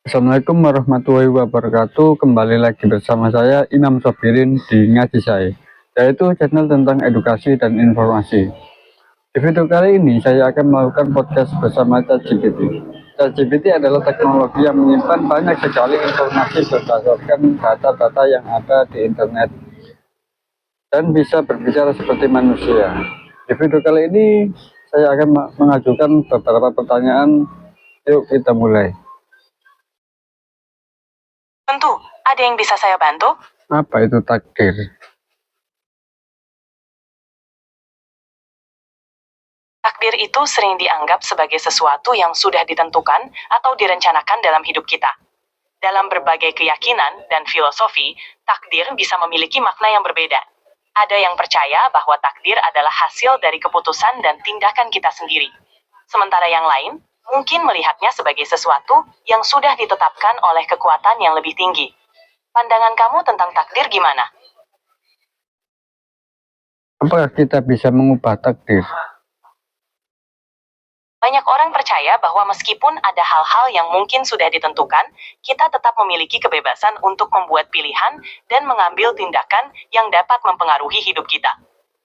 Assalamualaikum warahmatullahi wabarakatuh. Kembali lagi bersama saya Imam Sobirin di Ngaji Saya, yaitu channel tentang edukasi dan informasi. Di video kali ini saya akan melakukan podcast bersama ChatGPT. ChatGPT adalah teknologi yang menyimpan banyak sekali informasi berdasarkan data-data yang ada di internet dan bisa berbicara seperti manusia. Di video kali ini saya akan mengajukan beberapa pertanyaan. Yuk kita mulai. Tentu, ada yang bisa saya bantu? Apa itu takdir? Takdir itu sering dianggap sebagai sesuatu yang sudah ditentukan atau direncanakan dalam hidup kita. Dalam berbagai keyakinan dan filosofi, takdir bisa memiliki makna yang berbeda. Ada yang percaya bahwa takdir adalah hasil dari keputusan dan tindakan kita sendiri. Sementara yang lain, mungkin melihatnya sebagai sesuatu yang sudah ditetapkan oleh kekuatan yang lebih tinggi. Pandangan kamu tentang takdir gimana? Apakah kita bisa mengubah takdir? Banyak orang percaya bahwa meskipun ada hal-hal yang mungkin sudah ditentukan, kita tetap memiliki kebebasan untuk membuat pilihan dan mengambil tindakan yang dapat mempengaruhi hidup kita.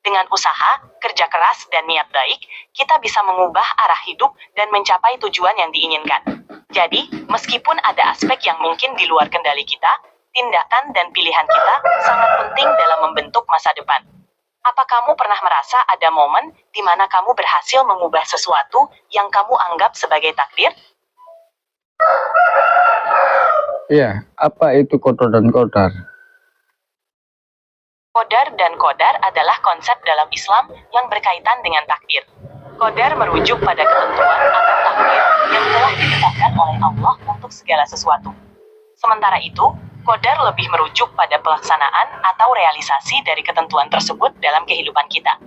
Dengan usaha, kerja keras, dan niat baik, kita bisa mengubah arah hidup dan mencapai tujuan yang diinginkan. Jadi, meskipun ada aspek yang mungkin di luar kendali kita, tindakan dan pilihan kita sangat penting dalam membentuk masa depan. Apa kamu pernah merasa ada momen di mana kamu berhasil mengubah sesuatu yang kamu anggap sebagai takdir? Iya, apa itu qadar dan qadar? Qadar dan qadar adalah konsep dalam Islam yang berkaitan dengan takdir. Qadar merujuk pada ketentuan atau takdir yang telah ditetapkan oleh Allah untuk segala sesuatu. Sementara itu, qadar lebih merujuk pada pelaksanaan atau realisasi dari ketentuan tersebut dalam kehidupan kita.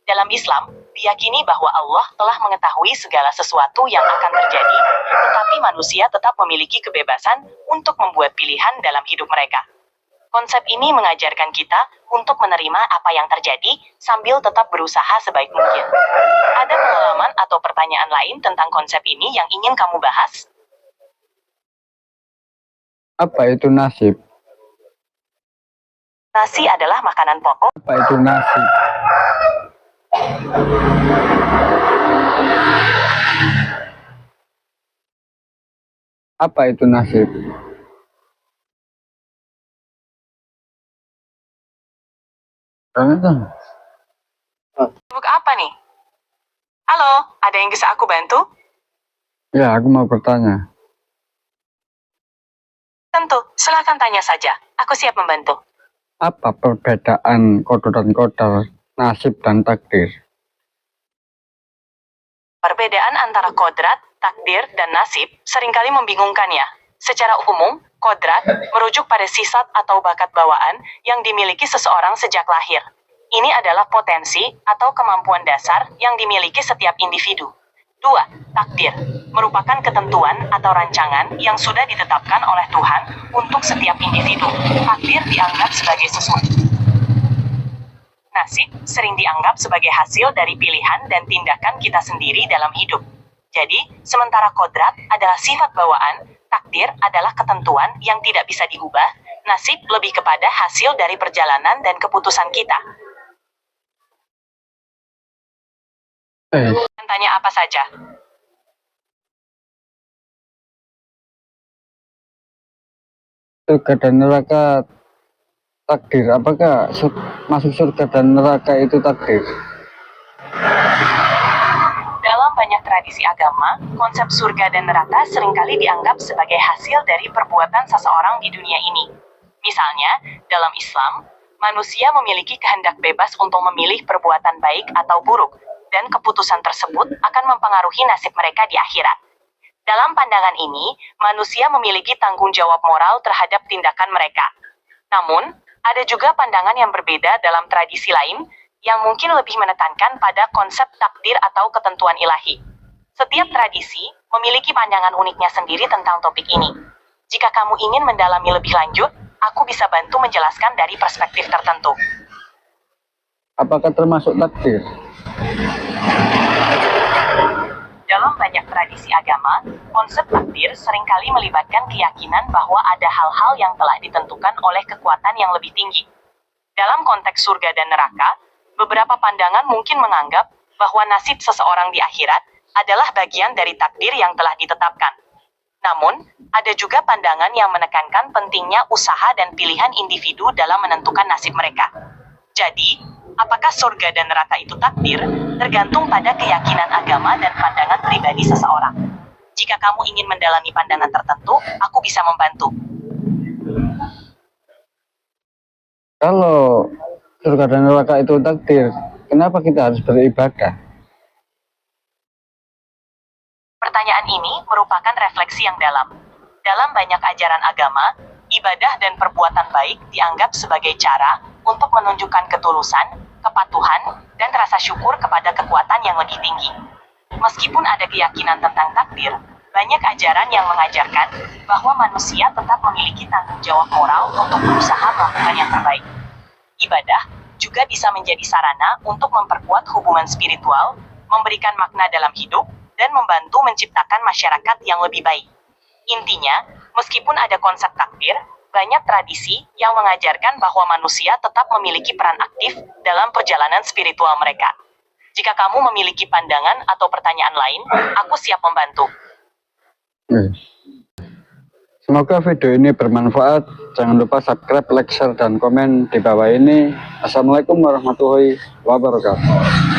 Dalam Islam, diyakini bahwa Allah telah mengetahui segala sesuatu yang akan terjadi, tetapi manusia tetap memiliki kebebasan untuk membuat pilihan dalam hidup mereka. Konsep ini mengajarkan kita untuk menerima apa yang terjadi sambil tetap berusaha sebaik mungkin. Ada pengalaman atau pertanyaan lain tentang konsep ini yang ingin kamu bahas? Apa itu nasib? Nasi adalah makanan pokok. Apa itu nasib? Apa itu nasib? Sibuk apa nih? Halo, ada yang bisa aku bantu? Ya, aku mau bertanya. Tentu, silakan tanya saja. Aku siap membantu. Apa perbedaan qadar dan qadar, nasib dan takdir? Perbedaan antara kodrat, takdir, dan nasib seringkali membingungkan ya. Secara umum, kodrat merujuk pada sifat atau bakat bawaan yang dimiliki seseorang sejak lahir. Ini adalah potensi atau kemampuan dasar yang dimiliki setiap individu. 2. Takdir merupakan ketentuan atau rancangan yang sudah ditetapkan oleh Tuhan untuk setiap individu. Takdir dianggap sebagai sesuatu. Nasib sering dianggap sebagai hasil dari pilihan dan tindakan kita sendiri dalam hidup. Jadi, sementara kodrat adalah sifat bawaan, takdir adalah ketentuan yang tidak bisa diubah, nasib lebih kepada hasil dari perjalanan dan keputusan kita. Tanya apa saja? Surga dan neraka takdir. Apakah masuk surga dan neraka itu takdir? Dalam banyak tradisi agama, konsep surga dan neraka seringkali dianggap sebagai hasil dari perbuatan seseorang di dunia ini. Misalnya, dalam Islam, manusia memiliki kehendak bebas untuk memilih perbuatan baik atau buruk, dan keputusan tersebut akan mempengaruhi nasib mereka di akhirat. Dalam pandangan ini, manusia memiliki tanggung jawab moral terhadap tindakan mereka. Namun, ada juga pandangan yang berbeda dalam tradisi lain, yang mungkin lebih menekankan pada konsep takdir atau ketentuan ilahi. Setiap tradisi memiliki pandangan uniknya sendiri tentang topik ini. Jika kamu ingin mendalami lebih lanjut, aku bisa bantu menjelaskan dari perspektif tertentu. Apakah termasuk takdir? Dalam banyak tradisi agama, konsep takdir seringkali melibatkan keyakinan bahwa ada hal-hal yang telah ditentukan oleh kekuatan yang lebih tinggi. Dalam konteks surga dan neraka, beberapa pandangan mungkin menganggap bahwa nasib seseorang di akhirat adalah bagian dari takdir yang telah ditetapkan. Namun, ada juga pandangan yang menekankan pentingnya usaha dan pilihan individu dalam menentukan nasib mereka. Jadi, apakah surga dan neraka itu takdir, tergantung pada keyakinan agama dan pandangan pribadi seseorang. Jika kamu ingin mendalami pandangan tertentu, aku bisa membantu. Kalau surga dan neraka itu takdir, kenapa kita harus beribadah? Pertanyaan ini merupakan refleksi yang dalam. Dalam banyak ajaran agama, ibadah dan perbuatan baik dianggap sebagai cara untuk menunjukkan ketulusan, kepatuhan, dan rasa syukur kepada kekuatan yang lebih tinggi. Meskipun ada keyakinan tentang takdir, banyak ajaran yang mengajarkan bahwa manusia tetap memiliki tanggung jawab moral untuk berusaha melakukan yang terbaik. Ibadah juga bisa menjadi sarana untuk memperkuat hubungan spiritual, memberikan makna dalam hidup, dan membantu menciptakan masyarakat yang lebih baik. Intinya, meskipun ada konsep takdir, banyak tradisi yang mengajarkan bahwa manusia tetap memiliki peran aktif dalam perjalanan spiritual mereka. Jika kamu memiliki pandangan atau pertanyaan lain, aku siap membantu. Semoga video ini bermanfaat. Jangan lupa subscribe, like, share, dan komen di bawah ini. Assalamualaikum warahmatullahi wabarakatuh.